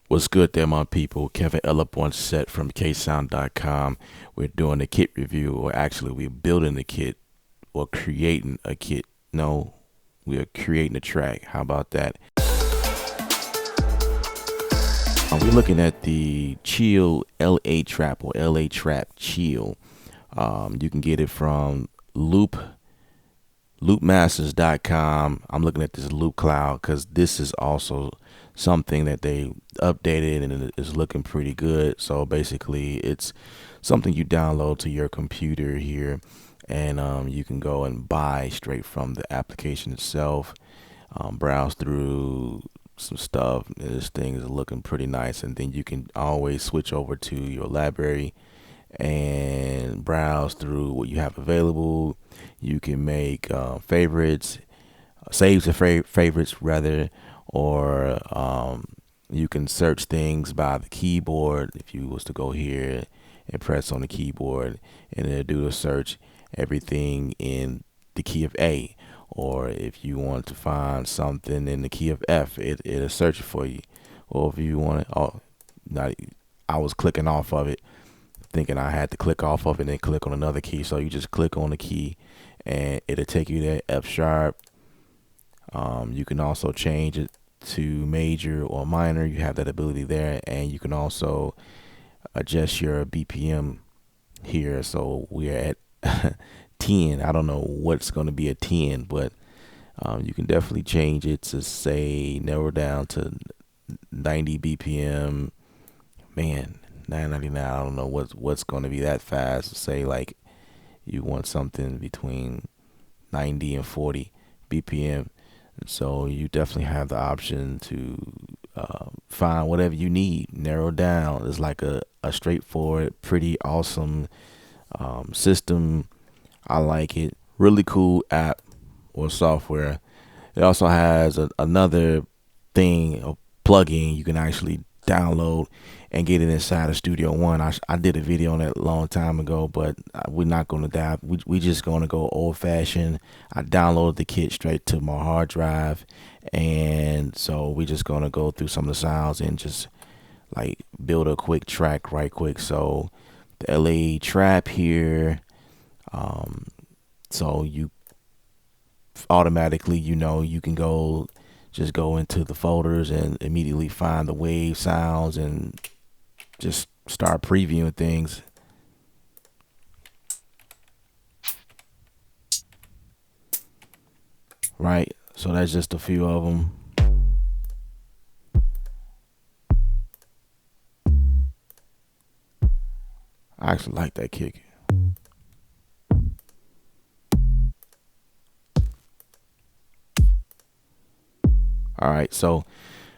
What's good there, my people? Kevin Ellup on set from ksound.com. We're doing a kit review, or actually, we're building a kit or creating a kit. No, we are creating a track. How about that? We're looking at the Chill LA Trap or LA Trap Chill. You can get it from loopmasters.com. I'm looking at this loop cloud because this is also something that they updated and it is looking pretty good. So basically it's something you download to your computer here, and you can go and buy straight from the application itself. Browse through some stuff. This thing is looking pretty nice, and then you can always switch over to your library and browse through what you have available. You can make favorites, saves to favorites rather, or you can search things by the keyboard. If you was to go here and press on the keyboard, and it'll do a search everything in the key of A. Or if you want to find something in the key of F, it'll search it for you. Or if you want to, not, I was clicking off of it, thinking I had to click off of it and then click on another key. So you just click on the key and it'll take you to F sharp. You can also change it to major or minor. You have that ability there, and you can also adjust your BPM here. So we're at 10. I don't know what's going to be a 10, but you can definitely change it to, say, narrow down to 90 BPM. Man, 999. I don't know what's going to be that fast. Say like you want something between 90 and 40 BPM. And so you definitely have the option to find whatever you need, narrow down. It's like a straightforward, pretty awesome system. I like it. Really cool app or software. It also has another thing, a plugin you can actually download and get it inside of Studio One. I did a video on that a long time ago, but we're not going to dive. We just going to go old fashioned. I downloaded the kit straight to my hard drive, and so we're just going to go through some of the sounds and just like build a quick track right quick. So the LA Trap here. So you automatically, you can just go into the folders and immediately find the wave sounds and just start previewing things. Right. So that's just a few of them. I actually like that kick. All right, so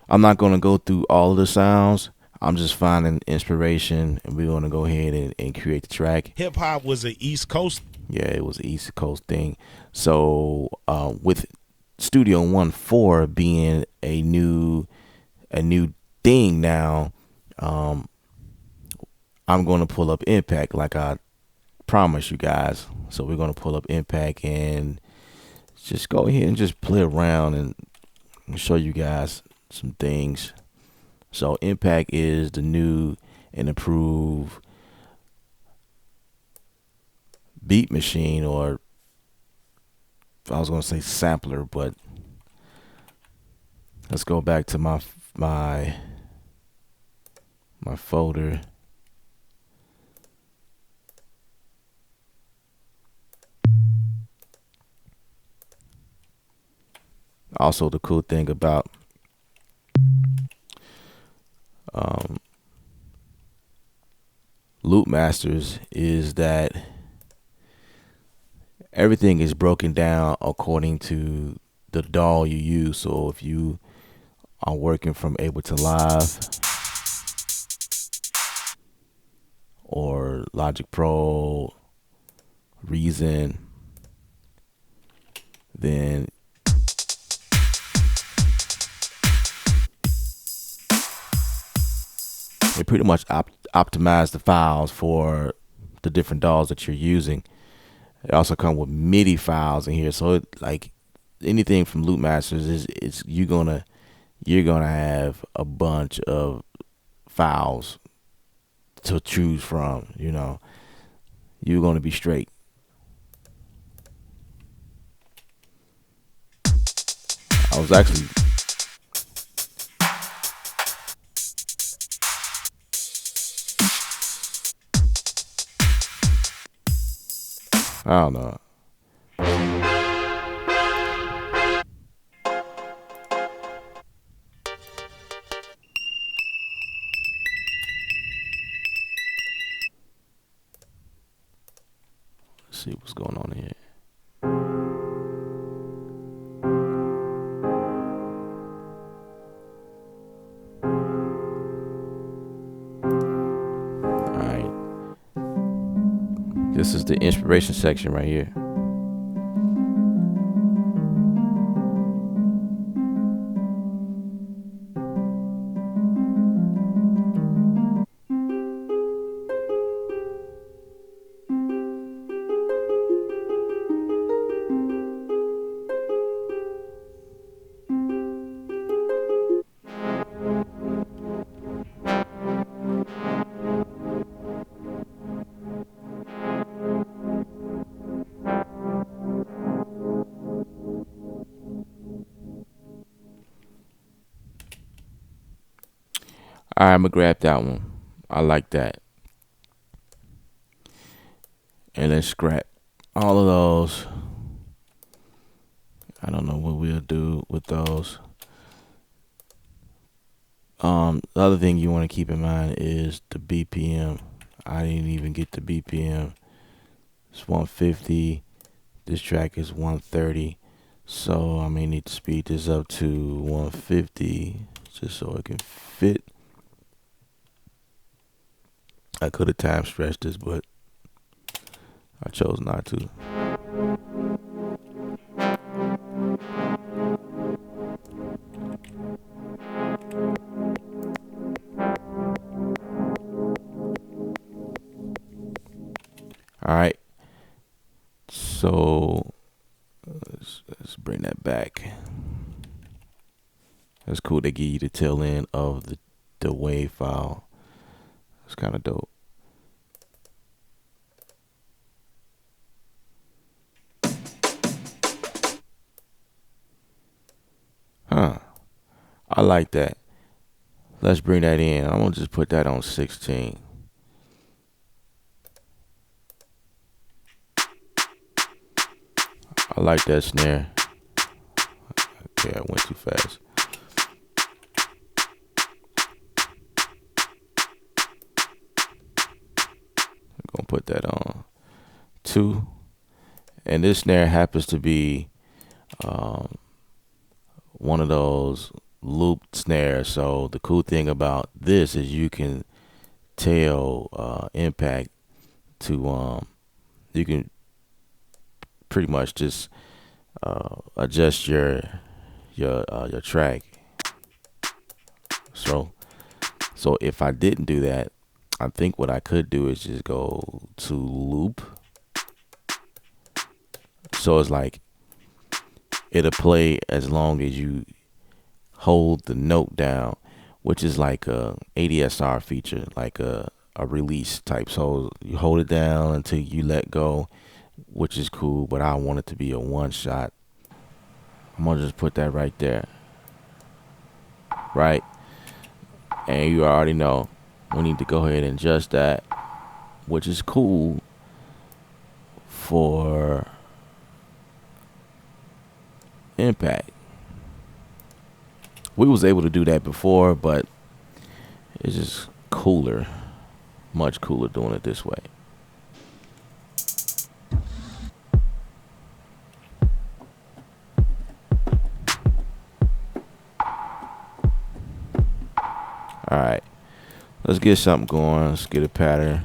I'm not going to go through all of the sounds. I'm just finding inspiration, and we're going to go ahead and create the track. Hip hop was an East Coast. Yeah, it was an East Coast thing. So with Studio One 4 being a new thing now, I'm going to pull up Impact like I promised you guys. So we're going to pull up Impact and just go ahead and just play around and show you guys some things. So Impact is the new and improved beat machine, or I was gonna say sampler, but let's go back to my folder. Also, the cool thing about Loop Masters is that everything is broken down according to the DAW you use. So if you are working from Ableton Live or Logic Pro, Reason, then they pretty much optimize the files for the different DAWs that you're using. It also come with MIDI files in here, so like anything from Loop Masters is you're gonna have a bunch of files to choose from. You're going to be straight. I was actually, I don't know. Let's see what's going on here. All right. This is the inspiration section right here. All right, I'm gonna grab that one. I like that. And let's scrap all of those. I don't know what we'll do with those. The other thing you want to keep in mind is the BPM. I didn't even get the BPM. It's 150. This track is 130. So I may need to speed this up to 150 just so it can fit. I could have time stretched this, but I chose not to. All right. So let's bring that back. That's cool. They give you the tail end of the wave file. It's kind of dope. Huh. I like that. Let's bring that in. I'm going to just put that on 16. I like that snare. Okay, I went too fast. I'm going to put that on 2. And this snare happens to be one of those looped snares. So the cool thing about this is you can tell impact to you can pretty much just adjust your track. So if I didn't do that, I think what I could do is just go to loop. So it's like it'll play as long as you hold the note down, which is like a ADSR feature, like a release type. So you hold it down until you let go, which is cool, but I want it to be a one shot. I'm gonna just put that right there. Right? And you already know we need to go ahead and adjust that, which is cool for impact. We was able to do that before, but it's just cooler, much cooler doing it this way. All right, let's get something going. Let's get a pattern.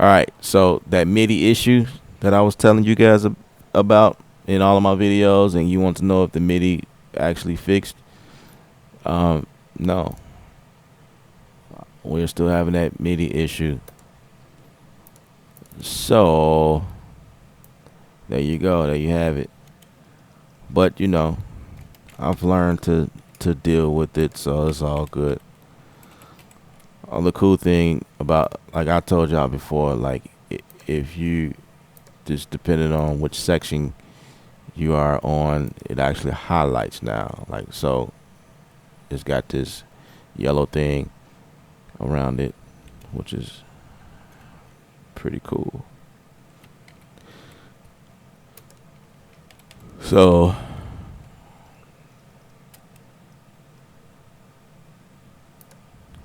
All right, so that MIDI issue that I was telling you guys about in all of my videos, and you want to know if the MIDI actually fixed? No, we're still having that MIDI issue. So there you go. There you have it. But I've learned to deal with it, so it's all good. The cool thing about, like I told y'all before, like if you just depending on which section you are on, it actually highlights now. Like so, it's got this yellow thing around it, which is pretty cool. So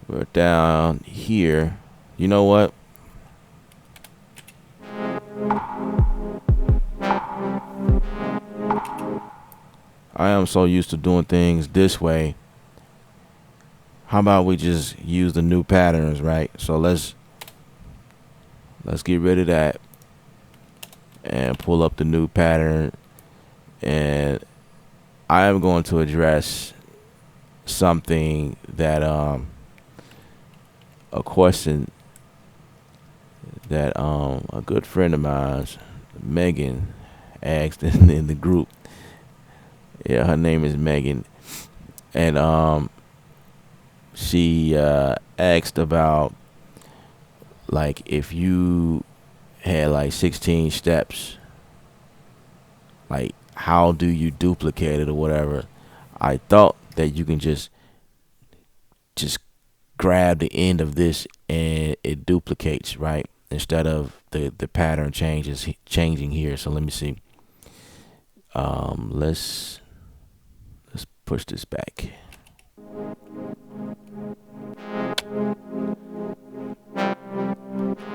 we're down here. You know what? I am so used to doing things this way. How about we just use the new patterns, right? So let's get rid of that and pull up the new pattern, and I am going to address something that a question that a good friend of mine, Megan, asked in the group. Yeah, her name is Megan, and she asked about, like, if you had like 16 steps, like how do you duplicate it or whatever. I thought that you can just grab the end of this and it duplicates, right? Instead of the pattern changing here. So let me see. Let's push this back.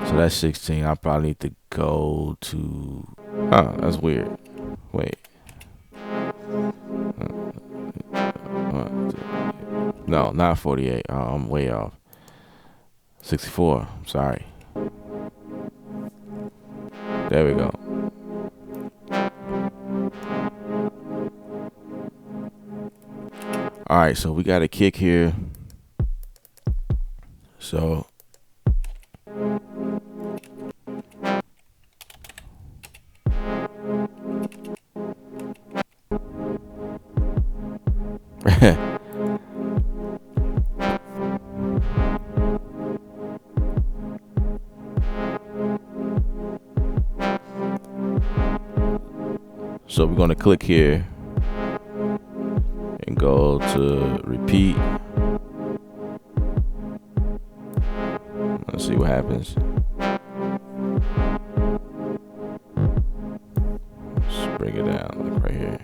So that's 16. I probably need to go to. Oh, that's weird. Wait. No, not 48. I'm way off. 64. I'm sorry. There we go. All right, so we got a kick here. So so we're gonna click here and go to repeat. Let's see what happens. Let's bring it down, like right here.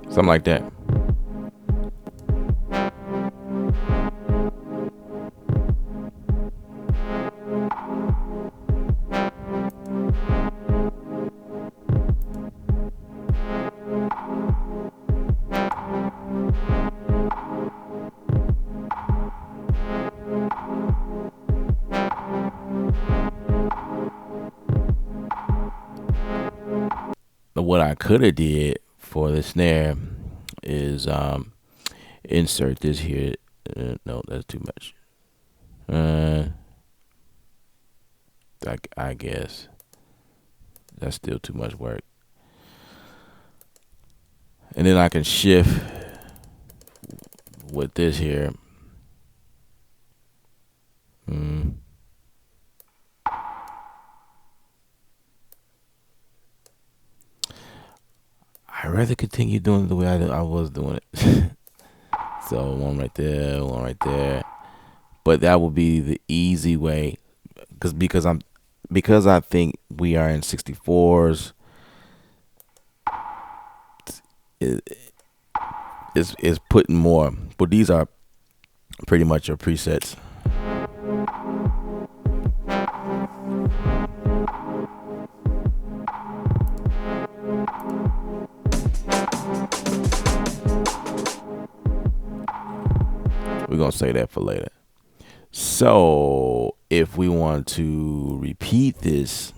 Something like that. What I could have did for the snare is insert this here. No, that's too much. I guess that's still too much work. And then I can shift with this here. I'd rather continue doing it the way I was doing it. So one right there, one right there. But that would be the easy way, because I think we are in 64s. is putting more. But these are pretty much your presets. We're gonna say that for later. So if we want to repeat this,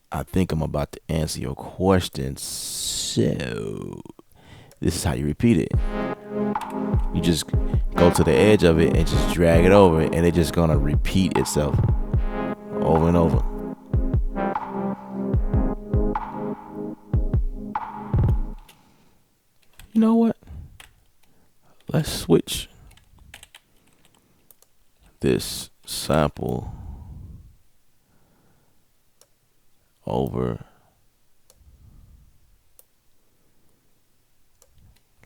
I think I'm about to answer your question. So this is how you repeat it. You just go to the edge of it and just drag it over, and it's just gonna repeat itself over and over. You know what? Let's switch this sample over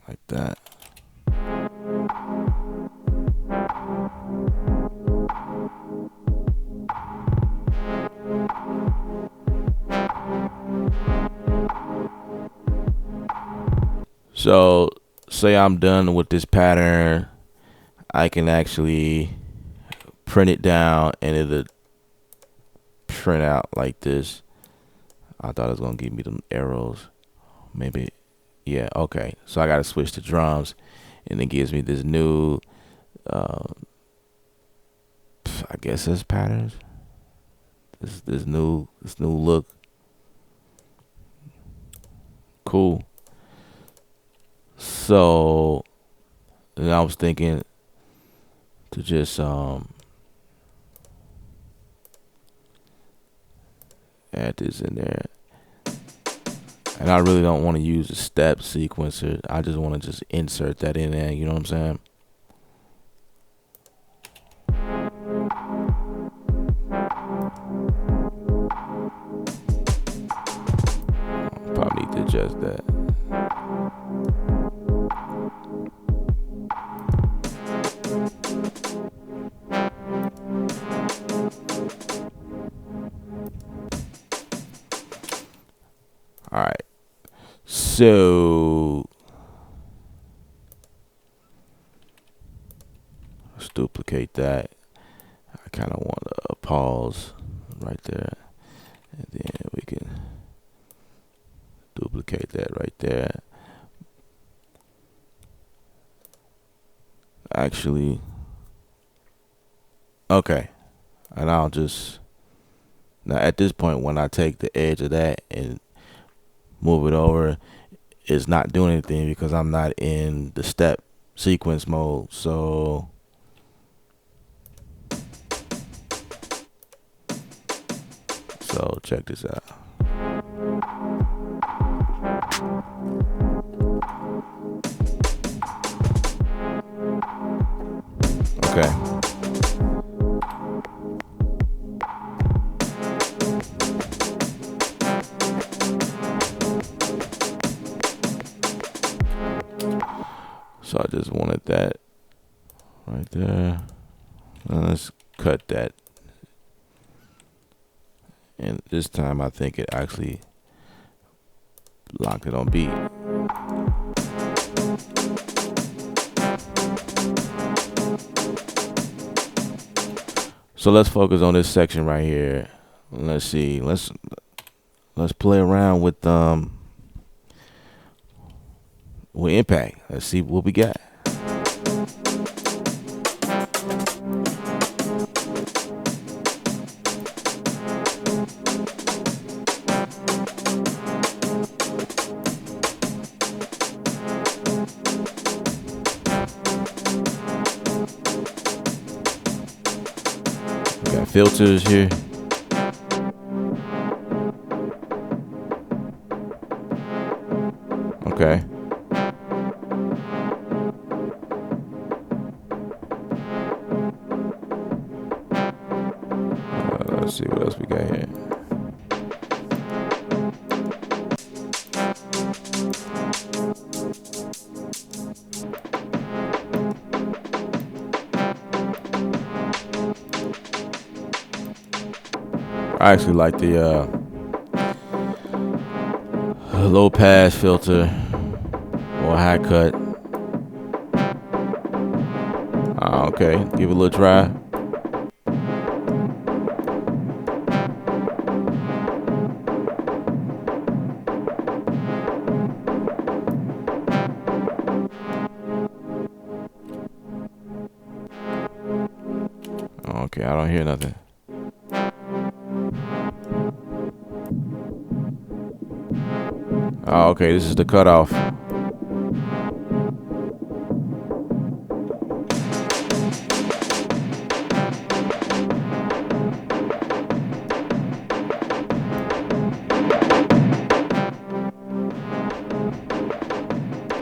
like that. So say I'm done with this pattern, I can actually print it down and it'll print out like this. I thought it was gonna give me them arrows. Maybe, yeah, okay. So I gotta switch to drums, and it gives me this new, I guess it's patterns. This new look. Cool. So then I was thinking to just add this in there. And I really don't want to use a step sequencer. I just want to just insert that in there. You know what I'm saying? Probably need to adjust that. All right. So let's duplicate that. I kind of want to pause right there, and then we can duplicate that right there. Actually, okay. And I'll just, now at this point, when I take the edge of that and move it over, it's not doing anything because I'm not in the step sequence mode. So check this out. Okay. So I just wanted that right there. And let's cut that. And this time I think it actually locked it on beat. So let's focus on this section right here. Let's see. Let's play around with impact. Let's see what we got. We got filters here. Okay. Let's see what else we got here. I actually like the low pass filter. or a hi cut. Okay, give it a little try. Okay, I don't hear nothing. Oh, okay, this is the cutoff.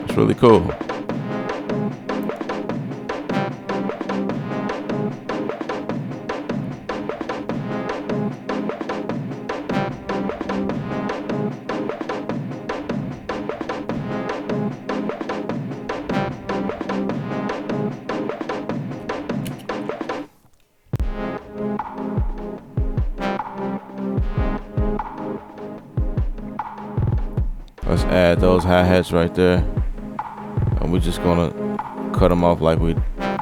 It's really cool. Let's add those hi-hats right there. And we're just gonna cut them off like we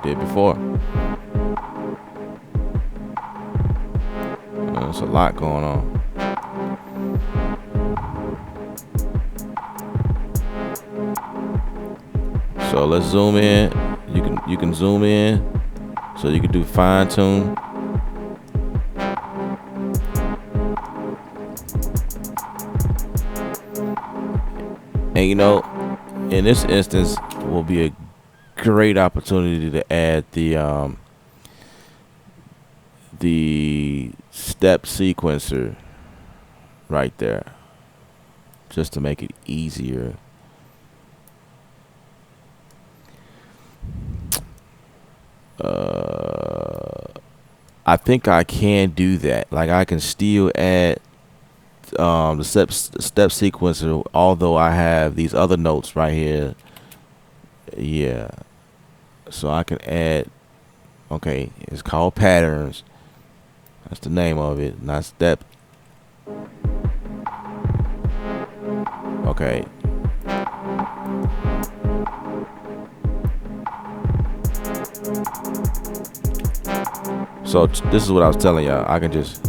did before. There's a lot going on. So let's zoom in. You can zoom in so you can do fine tune. And you know, in this instance will be a great opportunity to add the step sequencer right there, just to make it easier. I think I can do that. Like I can still add the step sequencer, although I have these other notes right here. Yeah, so I can add. Okay, it's called patterns. That's the name of it, not step. Okay. So this is what I was telling y'all. I can just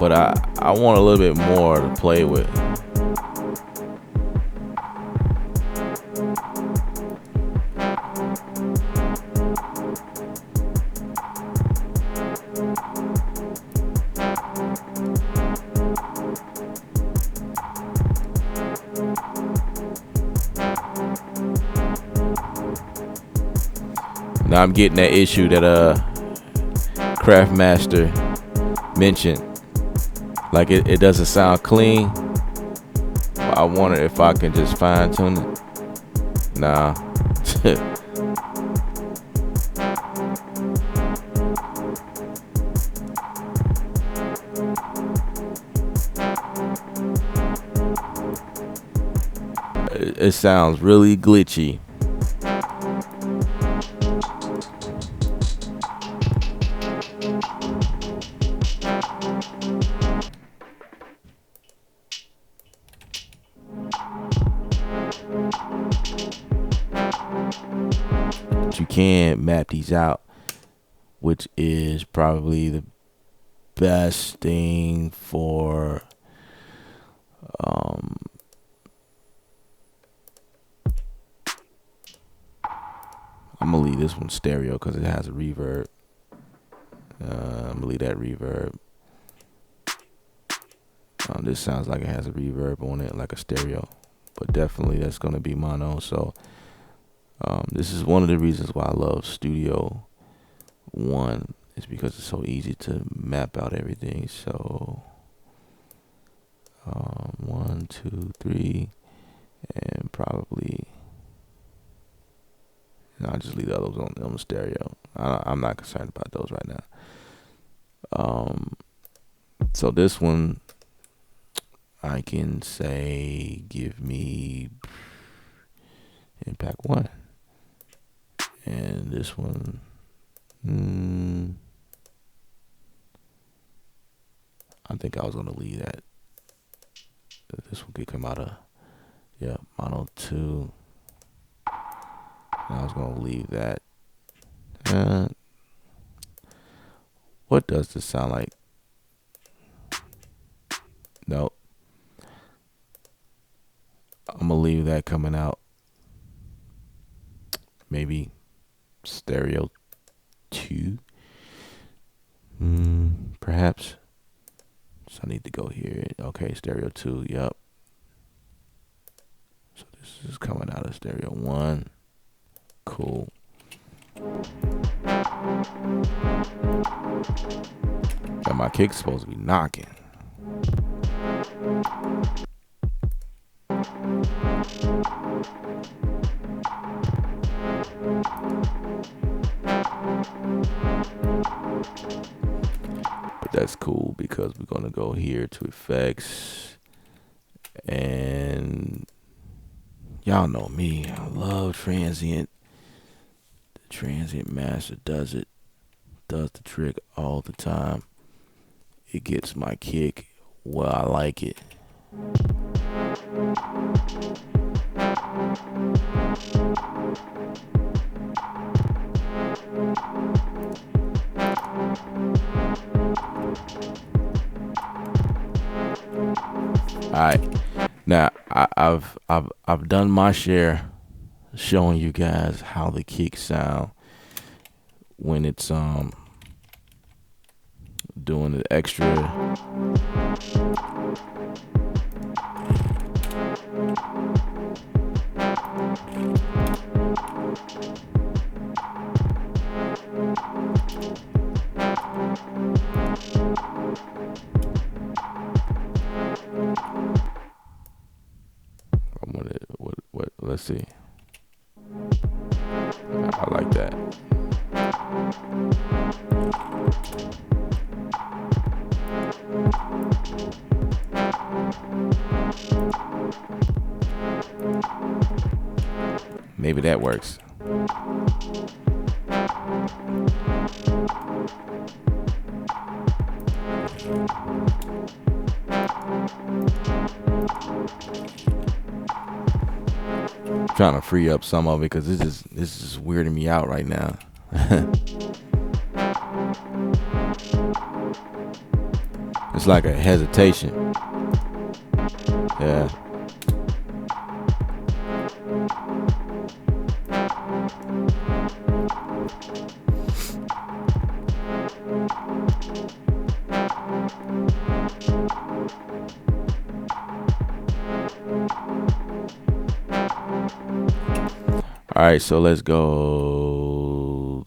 but I want a little bit more to play with. Now I'm getting that issue that Craftmaster mentioned. Like it doesn't sound clean. I wonder if I can just fine tune it. Nah. It sounds really glitchy. You can map these out, which is probably the best thing for I'm gonna leave this one stereo because it has a reverb. I'm gonna leave that reverb. This sounds like it has a reverb on it, like a stereo, but definitely that's gonna be mono. So this is one of the reasons why I love Studio One, is because it's so easy to map out everything. So 1, 2, 3, and probably. And I'll just leave the others on the stereo. I'm not concerned about those right now. So this one, I can say, give me Impact 1. And this one, think I was gonna leave that. This one could come out of mono 2. I was gonna leave that. What does this sound like? Nope. I'm gonna leave that coming out. Maybe stereo 2. Perhaps. So I need to go here. Okay, stereo 2. Yep. So this is coming out of stereo 1. Cool. And my kick's supposed to be knocking. But that's cool because we're gonna go here to effects, and y'all know me. I love transient. The transient master does the trick all the time. It gets my kick where I like it. Alright, now I've done my share showing you guys how the kicks sound when it's doing the extra. Let's see. I like that. Maybe that works. Trying to free up some of it because this is weirding me out right now. It's like a hesitation. Yeah. All right, so let's go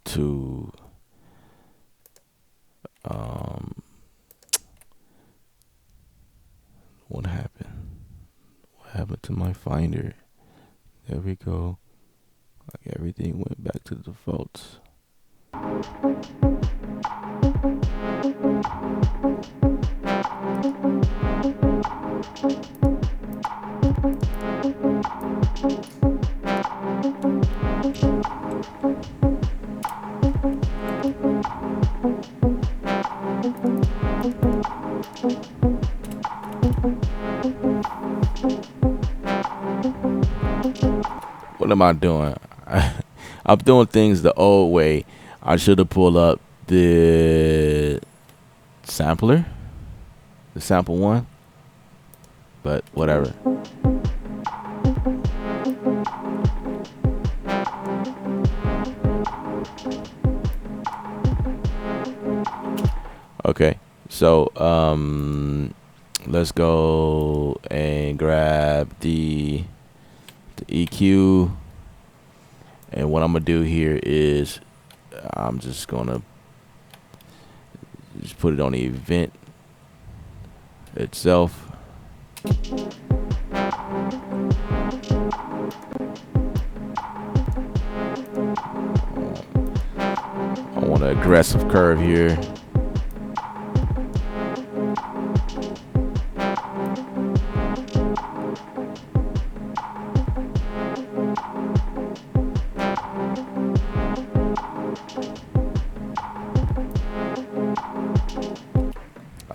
to what happened? What happened to my Finder? There we go. Like everything went back to the defaults. What am I doing? I'm doing things the old way. I should have pulled up the sampler, the sample one, but whatever. Okay, so let's go and grab the EQ, and what I'm gonna do here is I'm just gonna put it on the event itself. I want an aggressive curve here.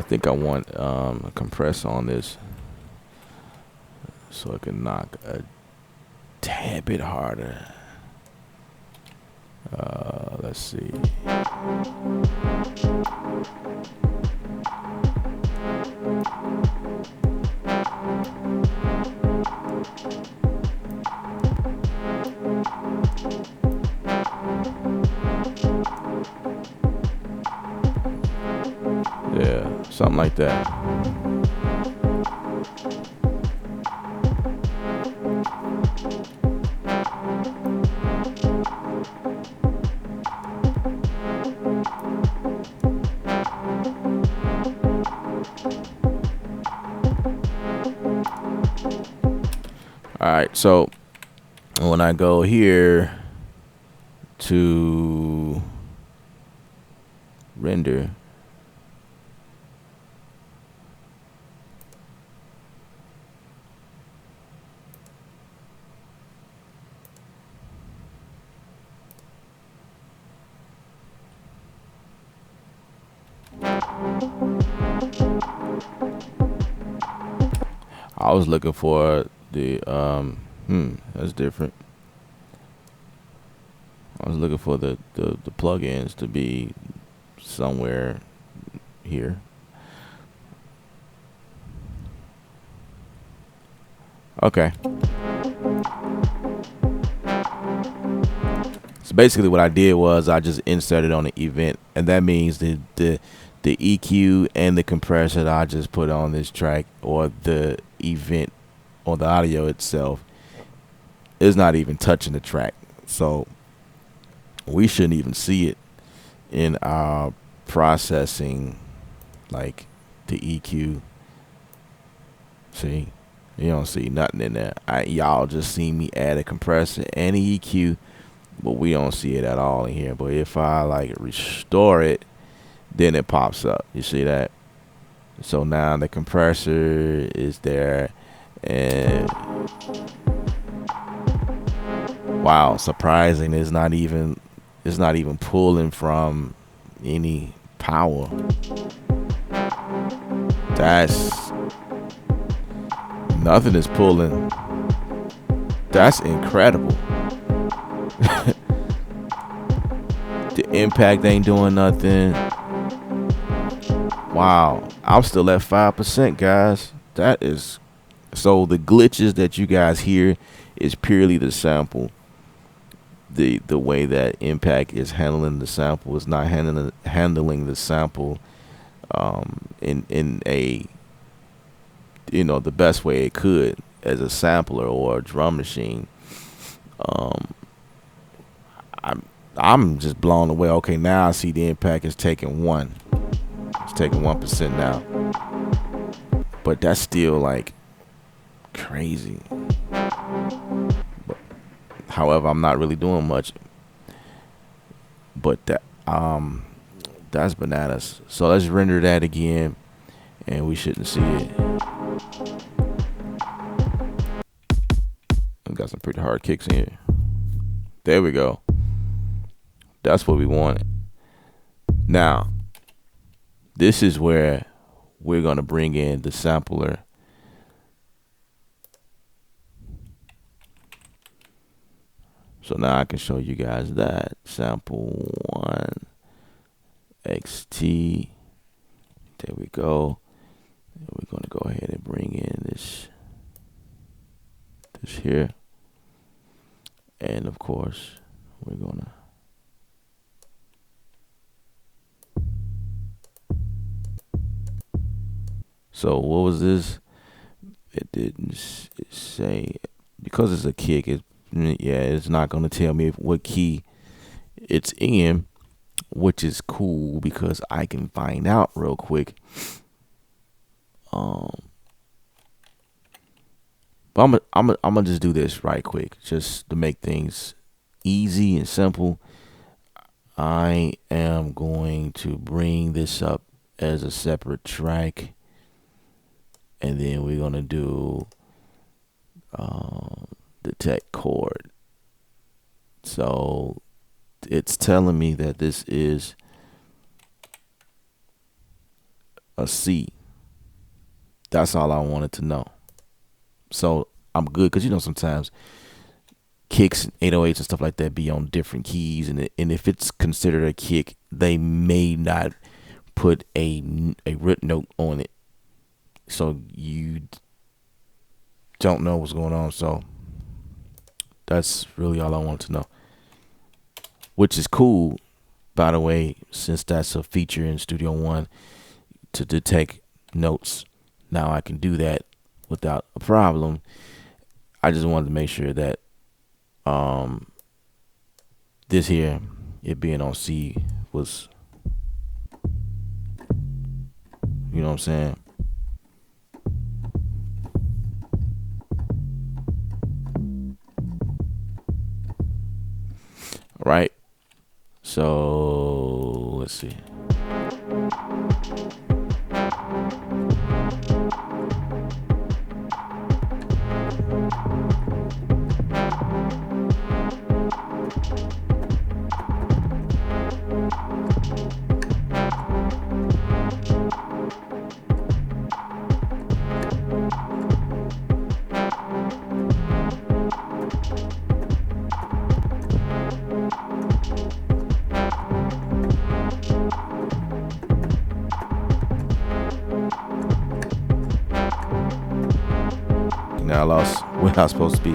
think I want a compress on this so I can knock a tad bit harder. Let's see. Yeah, something like that. All right, so when I go here to render, I was looking for the that's different. I was looking for the plugins to be somewhere here. Okay. So basically what I did was I just inserted on the event, and that means the EQ and the compressor that I just put on this track, or the event or the audio itself, is not even touching the track. So we shouldn't even see it in our processing, like the EQ. See, you don't see nothing in there. Y'all just see me add a compressor and an EQ, but we don't see it at all in here. But if I like restore it, then it pops up. You see that? So now the compressor is there, and wow, surprising, it's not even pulling from any power. That's nothing is pulling. That's incredible. The impact ain't doing nothing. Wow, I'm still at 5%, guys. That is, so the glitches that you guys hear is purely the sample. The way that Impact is handling the sample is not handling the sample in a, the best way it could as a sampler or a drum machine. I'm I'm just blown away. Okay, now I see the Impact is taking 1. It's taking 1% now. But that's still like crazy. But, however, I'm not really doing much. But that's bananas. So let's render that again, and we shouldn't see it. We got some pretty hard kicks in here. There we go. That's what we wanted. Now, this is where we're gonna bring in the sampler. So now I can show you guys that. Sample 1 XT. There we go. And we're gonna go ahead and bring in this here. And of course, we're gonna so what was this? It didn't say, because it's a kick. It's not gonna tell me what key it's in, which is cool because I can find out real quick. But I'm gonna just do this right quick, just to make things easy and simple. I am going to bring this up as a separate track, and then we're gonna do detect chord. So it's telling me that this is a C. That's all I wanted to know. So I'm good because sometimes kicks and 808s and stuff like that be on different keys, and if it's considered a kick, they may not put a root note on it, so you don't know what's going on. So that's really all I wanted to know, which is cool, by the way, since that's a feature in Studio One to detect notes. Now I can do that without a problem. I just wanted to make sure that this here, it being on C, was, you know what I'm saying? Right? So let's see. Now I lost where I was supposed to be.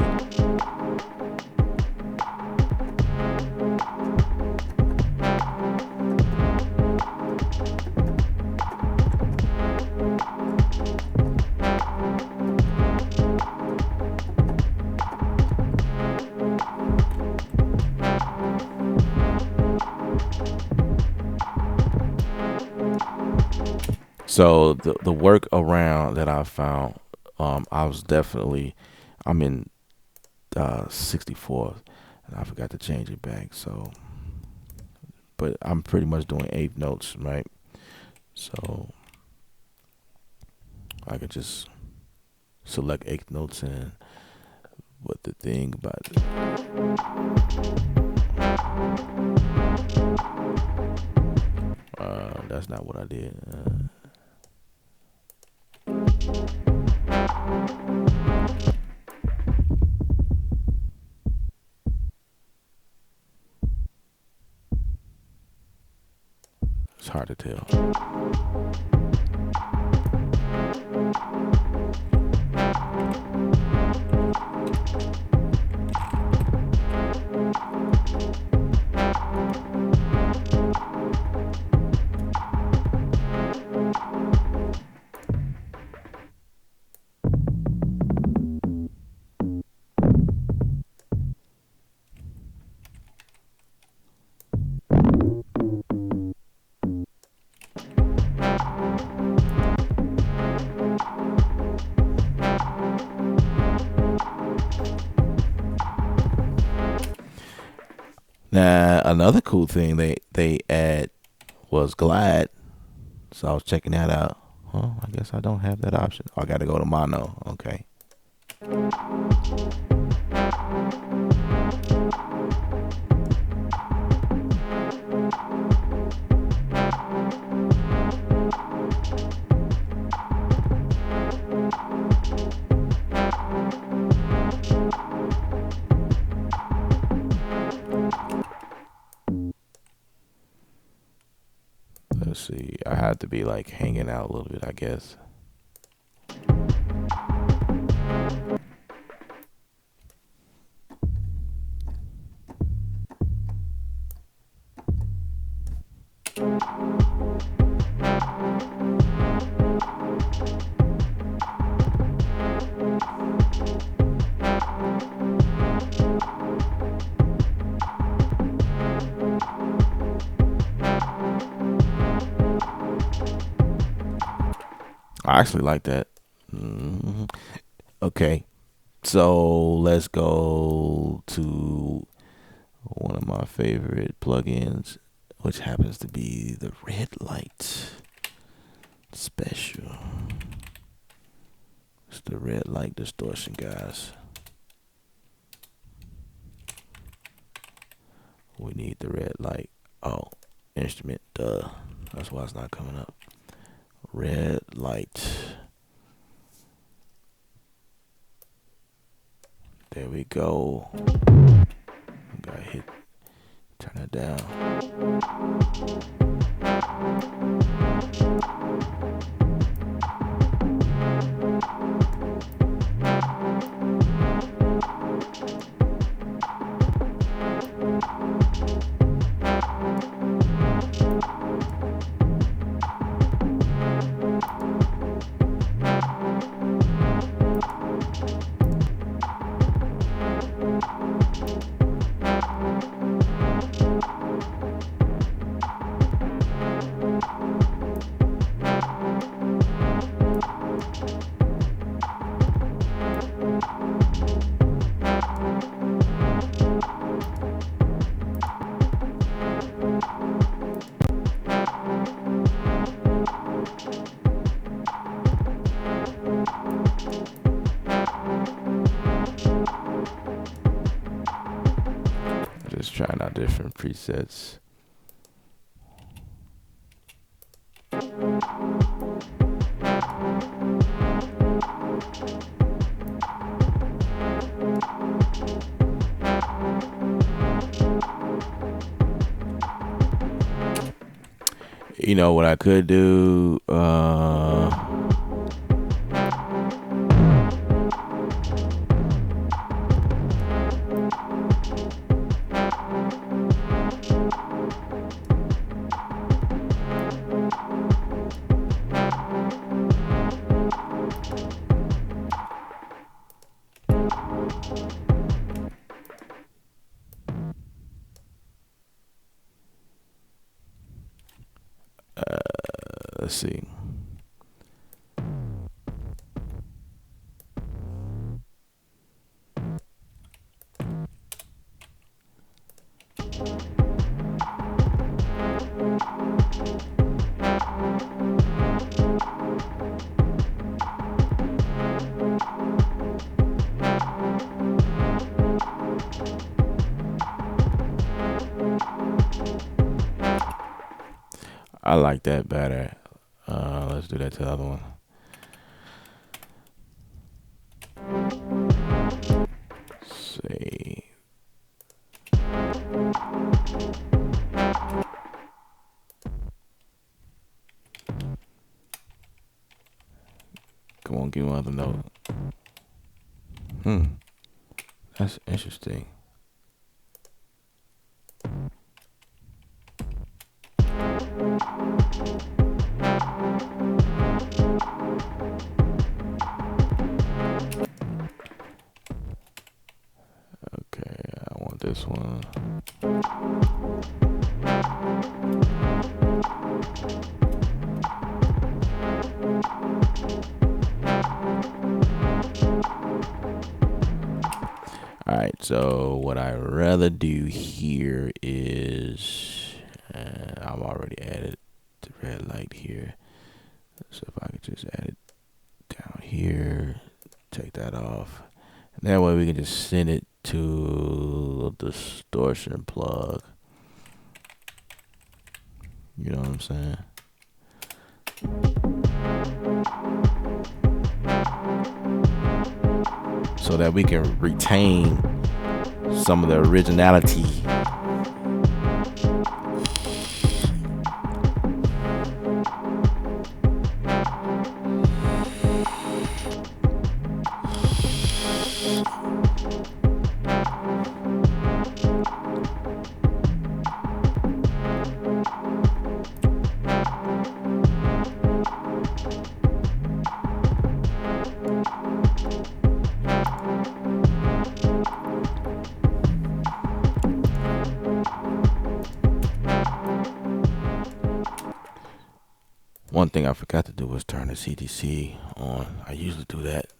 So the workaround that I found, I'm in 64th, and I forgot to change it back. So, but I'm pretty much doing eighth notes, right? So I could just select eighth notes, and what the thing about it. That's not what I did. It's hard to tell. Now another cool thing they add was glide. So I was checking that out. Well, I guess I don't have that option. I got to go to mono. Okay. Let's see. I had to be like hanging out a little bit, I guess. I actually like that. Okay. So let's go to one of my favorite plugins, which happens to be the red light special. It's the red light distortion, guys. We need the red light. Oh, instrument, duh. That's why it's not coming up. red light. There we go. Gotta hit, turn it down. Just trying out different presets. You know what I could do? Let's see. I like that better. Let's do that to the other one. See. Come on, give me another note. That's interesting. Okay, I want this one. Alright, so what I'd rather do here is, I've already added the red light here. So if I could just add it down here, take that off. And that way we can just send it to the distortion plug. You know what I'm saying? So that we can retain some of the originality. One thing I forgot to do was turn the CDC on. I usually do that.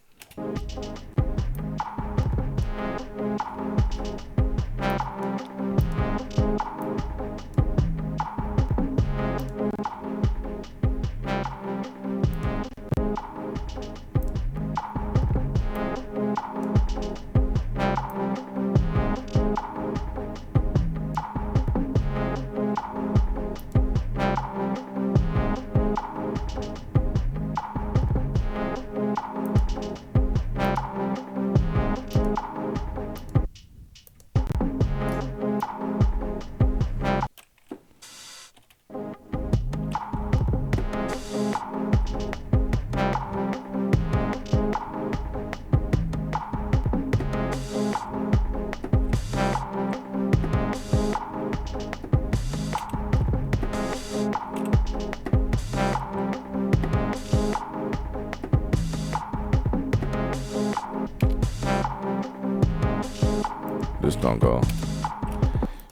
gonna go.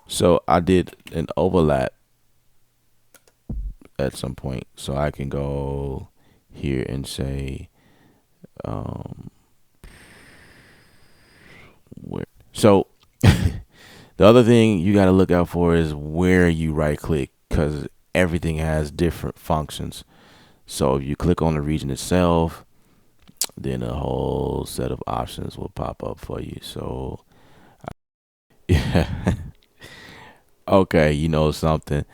So I did an overlap at some point, so I can go here and say where. So the other thing you got to look out for is where you right click, because everything has different functions. So if you click on the region itself, then a whole set of options will pop up for you. So yeah. Okay, you know something?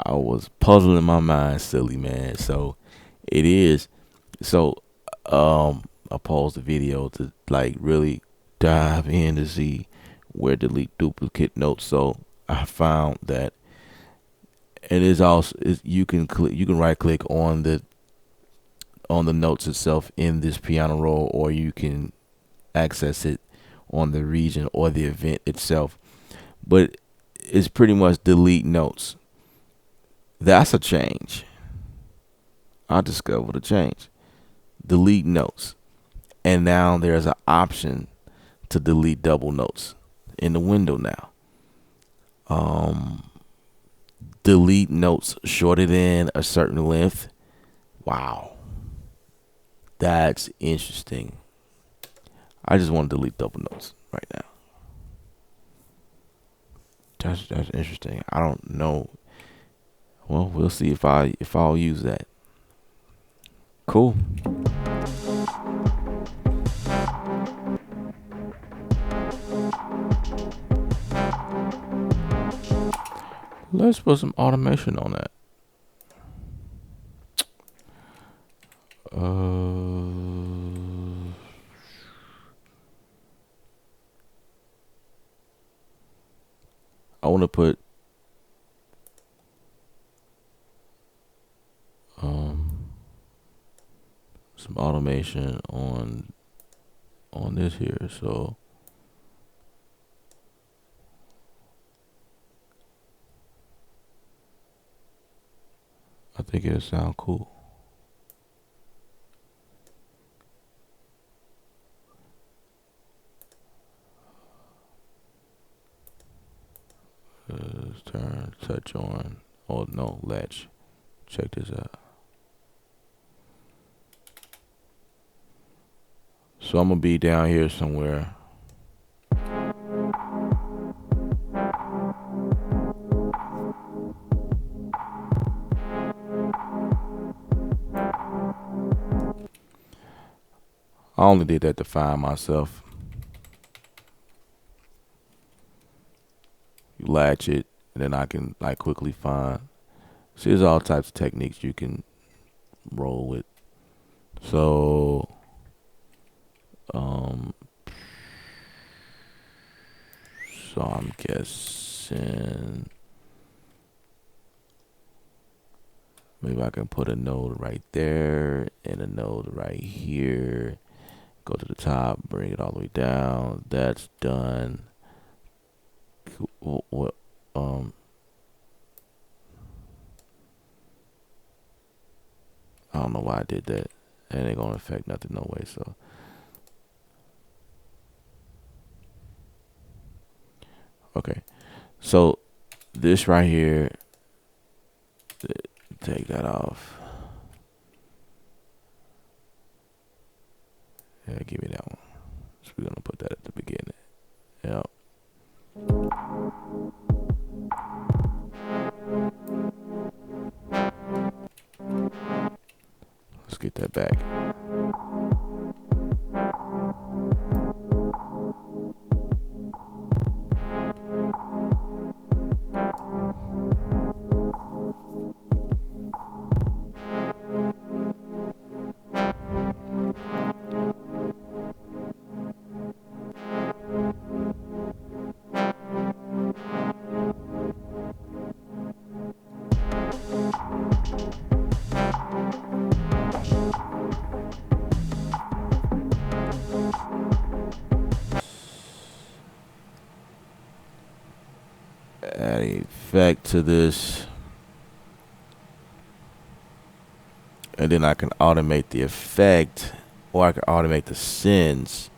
I was puzzling my mind, silly man. So it is. So I paused the video to like really dive in to see where delete duplicate notes. So I found that it is also you can right click on the notes itself in this piano roll, or you can access it on the region or the event itself. But it's pretty much delete notes. That's a change. I discovered a change. Delete notes. And now there's an option to delete double notes in the window now. Um, Delete notes shorter than a certain length. Wow, that's interesting. I just want to delete double notes right now. That's interesting. I don't know. Well, we'll see if I'll use that. Cool. Let's put some automation on that. I want to put some automation on this here. So I think it'll sound cool. Turn touch on. Oh no, latch. Check this out. So I'm gonna be down here somewhere. I only did that to find myself. You latch it, and then I can like quickly find. See, there's all types of techniques you can roll with. So, um, so I'm guessing maybe I can put a node right there and a node right here. Go to the top, bring it all the way down. That's done. What? I don't know why I did that. It ain't gonna affect nothing no way. So okay. So this right here, take that off. Yeah, give me that one. So we're gonna put that at the beginning. Yep. Let's get that back. Add effect to this, and then I can automate the effect, or I can automate the sends.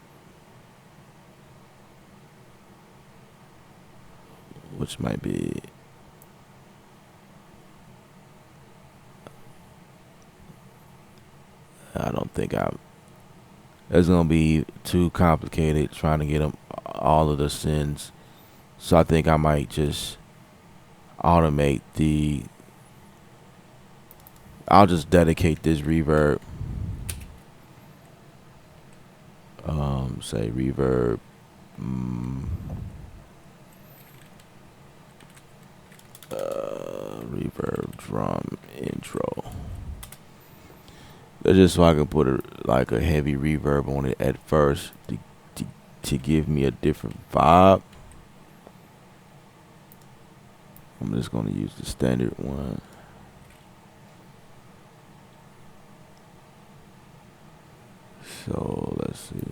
which might be. I don't think it's gonna be too complicated trying to get them all of the sends. So I think I might just automate the. I'll just dedicate this reverb. Say reverb. Reverb drum intro. That's just so I can put like a heavy reverb on it at first to give me a different vibe. I'm just gonna use the standard one. So let's see.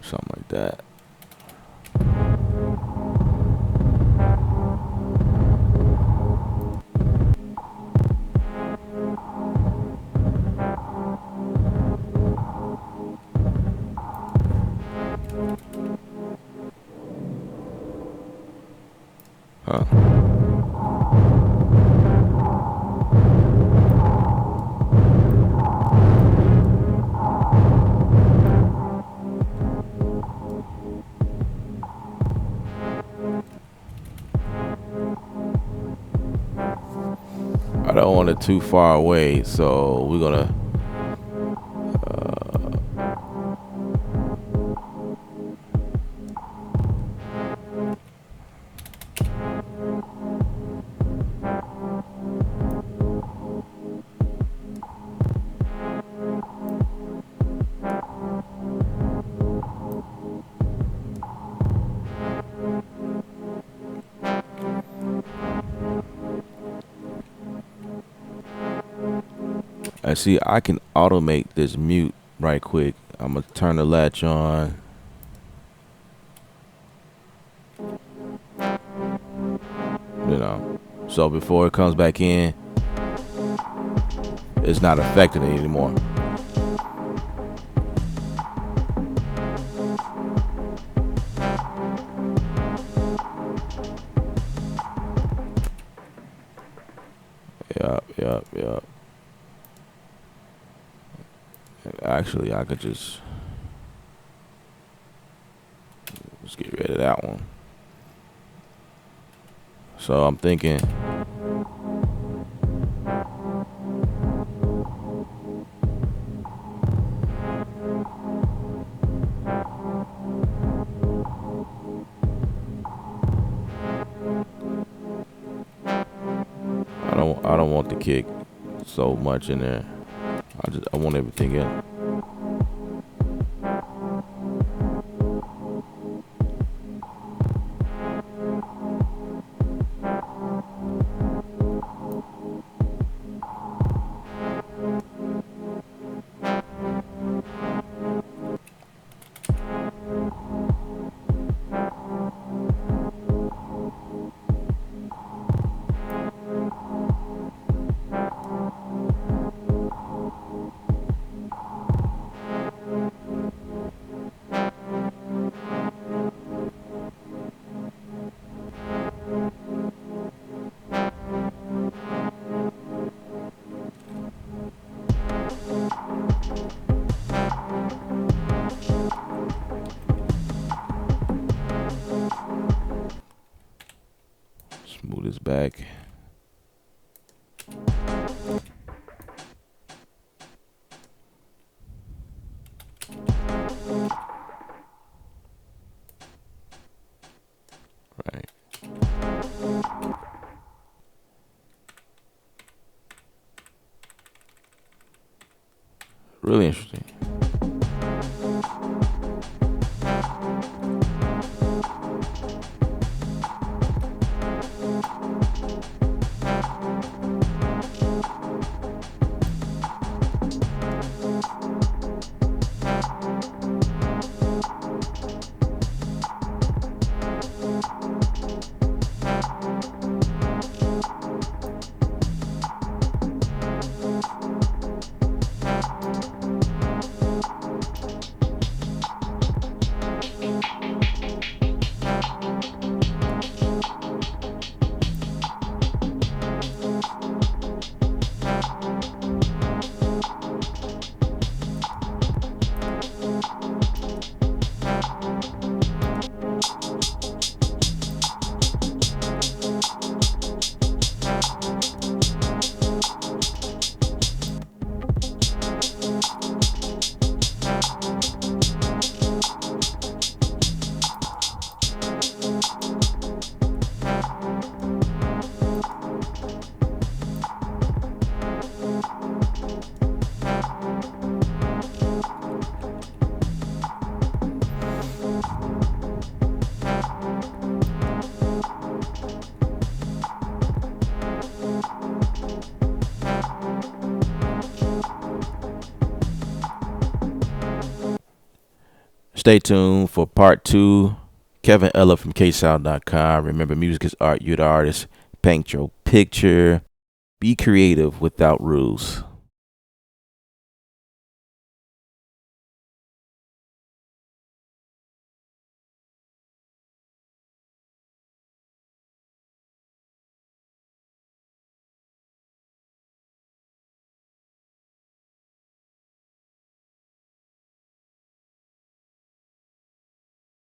Something like that. Huh. I don't want it too far away, so we're gonna I see I can automate this mute right quick. I'm gonna turn the latch on. You know. So before it comes back in, it's not affecting it anymore. Yep. Actually, I could just get rid of that one. So I'm thinking. I don't want the kick so much in there. I want everything in. Move this back. Right. Really interesting. Stay tuned for part two. Kevin Ella from KSound.com. Remember, music is art. You're the artist. Paint your picture. Be creative without rules.